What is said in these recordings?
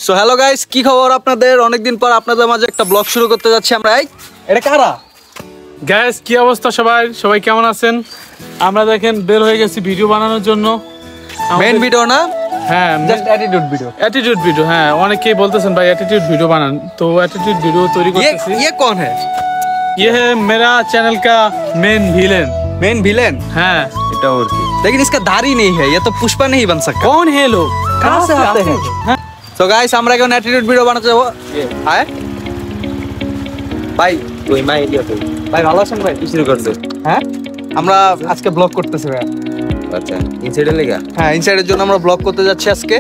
So hello guys, কি খবর আপনাদের? অনেকদিন পর আপনাদের মাঝে একটা ব্লগ শুরু করতে যাচ্ছি আমরা। এটা কারা গাইস, কি অবস্থা? সবাই কেমন আছেন? আমরা দেখেন বের হয়ে গেছি ভিডিও বানানোর জন্য। মেইন ভিডিও না, হ্যাঁ, জাস্ট অ্যাটিটিউড ভিডিও। হ্যাঁ, অনেকেই বলতেছেন ভাই অ্যাটিটিউড ভিডিও বানান, তো অ্যাটিটিউড ভিডিও তৈরি করতেছি। ये कौन है? ये है मेरा चैनल का मेन विलेन। हाँ, এটা और की, लेकिन इसका दाढ़ी नहीं है, ये तो पुष्पा नहीं बन सकता। कौन है लोग, कहाँ से आते हैं? तो गाइस আমরা এখন অ্যাটিটিউড ভিডিও বানাতে যাব। হ্যাঁ ভাই, ভাই ভালো আছেন ভাই? শুরু করছো? হ্যাঁ, আমরা আজকে ব্লগ করতেছি ভাই। আচ্ছা, ইনসাইডের লেগা? হ্যাঁ, ইনসাইডের জন্য আমরা ব্লগ করতে যাচ্ছি আজকে।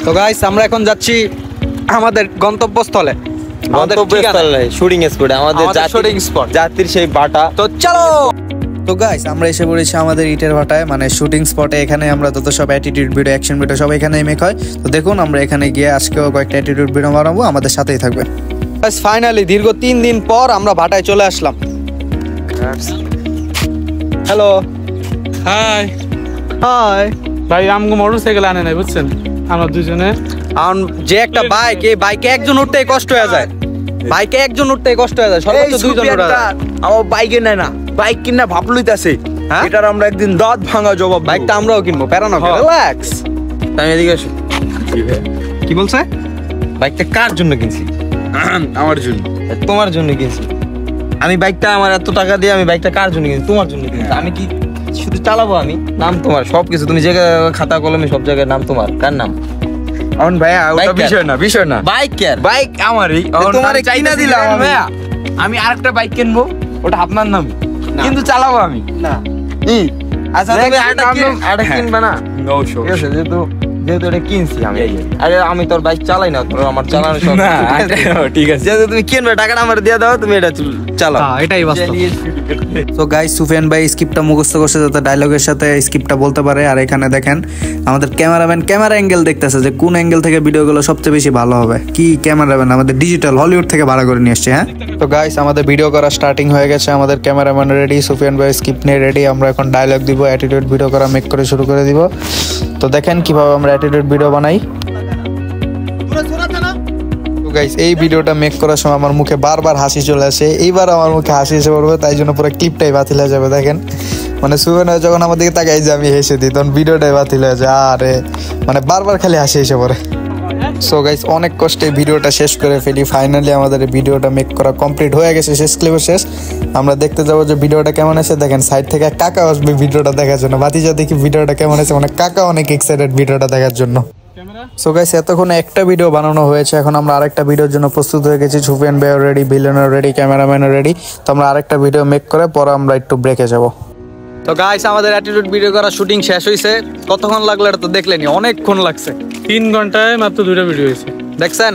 তো গাইস আমরা এখন যাচ্ছি আমাদের গন্তব্যস্থলে, শুটিং স্পট, আমাদের শুটিং স্পট, জাতির সেই বাটা। তো চলো। তো গাইস আমরা এসে পড়েছি আমাদের ইটের ভাটায়, মানে শুটিং স্পটে। এখানে আমরা যত সব অ্যাটিটিউড ভিডিও, অ্যাকশন ভিডিও সব এখানেই মেক হয়। তো দেখুন আমরা এখানে গিয়ে আজকেও কয়েকটা অ্যাটিটিউড ভিডিও বানাবো, আমাদের সাথেই থাকবে। গাইস ফাইনালি দীর্ঘ 3 দিন পর আমরা ভাটায় চলে আসলাম। হ্যালো, হাই হাই ভাই। আমগো মোটরসাইকেল আনে নাই, বুঝছেন? আমরা দুজনে যে একটা বাইক, এই বাইকে একজন উঠতেই কষ্ট হয়ে যায়, সর্বোচ্চ 2 জন উঠা যায়। আমার বাইকে নেয় না, বাইক কিনা ভাব লইতাছে। হ্যাঁ? এটার আমরা একদিন দাঁত ভাঙা জবাব। বাইকটা আমরাও কিনবো, প্যারা না, হ্যাঁ। রিল্যাক্স। আমি এদিকে আসি। কি বলছে? বাইকটা কার জন্য কিনছি? আমার জন্য। তোমার জন্য কিনছি। আমি বাইকটা, আমার এত টাকা দিয়ে আমি বাইকটা কার জন্য কিনছি? তোমার জন্য কিনছি। আমি কি শুধু চালাবো? আমি নাম তোমার, সবকিছু তুমি যে খাতা কলমে সব জায়গায় নাম তোমার। কার নাম? এখন ভাইয়া ওটা বাইক বিষয় না বাইক কার? বাইক আমারই। তোমারে কিনা দিলাম আমি। ভাইয়া আমি আরেকটা বাইক কিনবো, ওটা আপনার নাম, কিন্তু চালাবো আমি না। আচ্ছা, তুমি আরেকটা কিনবা না? No show. ঠিক আছে, যেহেতু এটা কিনছি আমি। আরে আমি তোর বাইক চালাই না, তোর আমার চালানো সব। না, ঠিক আছে। যেহেতু তুমি কিনবে, টাকাটা আমার দিয়ে দাও, তুমি এটা চালাও। হ্যাঁ, এটাই বাস্তব। তো গাইস সুফিয়ান ভাই স্ক্রিপ্টটা মুখস্থ করছে যাতে ডায়লগের সাথে স্ক্রিপ্টটা বলতে পারে। আর এখানে দেখেন আমাদের ক্যামেরাম্যান ক্যামেরা অ্যাঙ্গেল দেখতেছে যে কোন অ্যাঙ্গেল থেকে ভিডিওগুলো সবচেয়ে বেশি ভালো হবে। কি ক্যামেরাম্যান আমাদের ডিজিটাল হলিউড থেকে ভাড়া করে নিয়ে আসছে। হ্যাঁ, তো গাইস আমাদের ভিডিও করা স্টার্টিং হয়ে গেছে, আমাদের ক্যামেরাম্যান রেডি, সুফিয়ান ভাই স্ক্রিপ্ট নিয়ে রেডি। আমরা এখন ডায়লগ দিব, অ্যাটিটিউড ভিডিও করা মেক করে শুরু করে দিব। তো দেখেন কিভাবে আমরা অ্যাটিটিউড ভিডিও বানাই। গাইস এই ভিডিওটা মেক করার সময় আমার মুখে বারবার হাসি চলে আসে। এইবার আমার মুখে হাসি এসে পড়বে, তাই জন্য পুরো ক্লিপটাই বাতিল হয়ে যাবে। দেখেন মানে সুবেন যখন আমার দিকে তাকাই যে আমি হেসে দিই, তখন ভিডিওটাই বাতিল হয়ে যায়। আরে মানে বারবার খালি হাসি এসে পড়ে। সো গাইস অনেক কষ্টে ভিডিওটা শেষ করে ফেলি। ফাইনালি আমাদের এই ভিডিওটা মেক করা কমপ্লিট হয়ে গেছে, শেষ ক্লিপও শেষ। আমরা দেখতে যাবো যে ভিডিওটা কেমন আছে। দেখেন সাইড থেকে কাকা আসবে ভিডিওটা দেখার জন্য। বাতিজা দেখি ভিডিওটা কেমন আছে, মানে কাকা অনেক এক্সাইটেড ভিডিওটা দেখার জন্য। সো গাইস এতক্ষণ একটা ভিডিও বানানো হয়েছে, এখন আমরা আরেকটা ভিডিওর জন্য প্রস্তুত হয়ে গেছি। সুফিয়ান ভাই রেডি, ভিলেনও রেডি, ক্যামেরাম্যানও রেডি। তো আমরা আরেকটা ভিডিও মেক করে পরে আমরা একটু ব্রেকে যাব। তো গাইস আমাদের অ্যাটিটিউড ভিডিও করা শুটিং শেষ হয়েছে। কতক্ষণ লাগলো এটা তো দেখলেনি, অনেকক্ষণ লাগছে। 3 ঘন্টায় মাত্র 2টা ভিডিও হয়েছে। দেখছেন,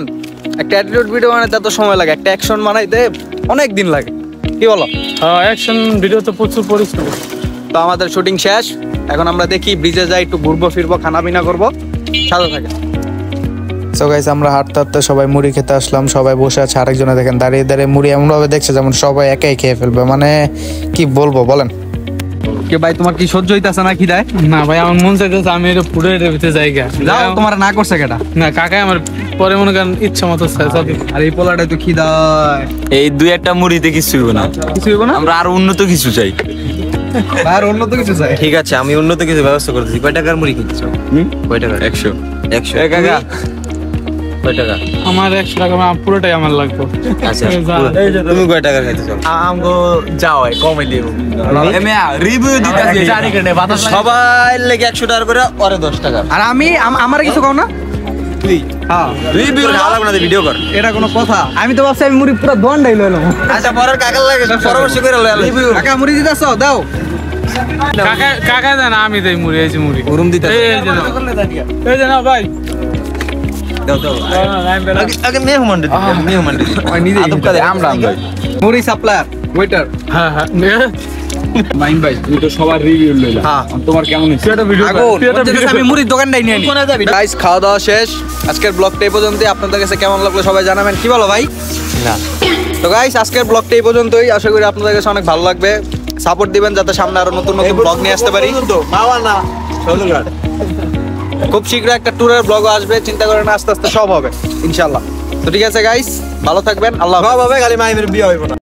একটা অ্যাটিটিউড ভিডিও বানাইতে এত সময় লাগে, একটা অ্যাকশন বানাইতে অনেক দিন লাগে। কি বলো? অ্যাকশন ভিডিও তো প্রচুর পরিশ্রম। তো আমাদের শুটিং শেষ, এখন আমরা দেখি ব্রিজে যাই, একটু ঘুরবো ফিরবো, খানা পিনা করবো, সাথে থাকে। সো গাইস আমরা হাঁটতে হাঁটতে সবাই মুড়ি খেতে আসলাম। সবাই বসে আছে, আরেকজনে দেখেন দাঁড়িয়ে দাঁড়িয়ে মুড়ি এমনভাবে দেখছে যেমন সবাই একাই খেয়ে ফেলবে। মানে কি বলবো বলেন? কে ভাই, তোমার কি সহ্য হইতাছে না খিদায়? না ভাই, আমার মন চাইতেছে আমি এটা পুরো রেভিতে জায়গা যাও, তোমার না করছে কেটা? না কাকাই আমার পরে মনে করেন ইচ্ছা মতো। আর এই পোলাটাই তো খিদায়। এই 2-1টা মুড়িতে কিছু হইব না, কিছু হইব না। আমরা আরো উন্নত কিছু চাই। আর অন্য তো কিছু চাই। ঠিক আছে, আমি উন্নত কিছু ব্যবস্থা করতেছি। কয় টাকার মুড়ি কিনছো? কয় টাকা? 100 কাকা কয় টাকা? আমার 100 টাকা পুরোটাই আমার লাগবে। আচ্ছা, তুমি কয় টাকা খাইতে চাও? আমগো যাও কমে দিব। এমিয়া রিভিউ দিতাছি জানি কেনে বাতাস সবাই লেগে 100 টাকা করে, ওরে 10 টাকা। আর আমি আমার কিছু কও না। তুই হ্যাঁ, রিভিউ ভালো লাগবে না, ভিডিও কর। এটা কোনো কথা? আমি তো ভাবছি আমি মুড়ি পুরো দন্ডাই লইলাম। আচ্ছা, পরের কাকার লাগে পরামর্শ করে লইলাম। রিভিউ কাকা মুড়ি দিতাছ? দাও। কাকা দেন, আমি দেই মুড়ি। এই যে মুড়ি রুম দিতে এই যে না ভাই, দাও দাও। আগে মেহমান দিতে, মেহমান দিতে। নিজে আদব কাজে আমরা মুড়ি সাপ্লায়ার, ওয়েটার। হ্যাঁ হ্যাঁ মাইন ভাই, তুই তো সবার রিভিউ লইলা। হ্যাঁ, তোমার কেমন হইছে? এটা ভিডিও আমি মুড়ির দোকানটাই নিয়ে নি। গাইস খাওয়া দাওয়া শেষ, আজকের ব্লগটা এই পর্যন্তই। আপনাদের কাছে কেমন লাগলো সবাই জানাবেন। কি বলো ভাই? না। তো গাইস আজকের ব্লগটা এই পর্যন্তই। আশা করি আপনাদের কাছে অনেক ভালো লাগবে। সাপোর্ট দিবেন যাতে সামনে আরো নতুন নতুন ব্লগ নিয়ে আসতে পারি। মাওয়া না, খুব শীঘ্রই একটা ট্যুরের ব্লগও আসবে, চিন্তা করেন আস্তে আস্তে সব হবে ইনশাআল্লাহ। তো ঠিক আছে গাইস, ভালো থাকবেন, আল্লাহ হাফেজ। খালি মাইমের বিয়ে হইব না।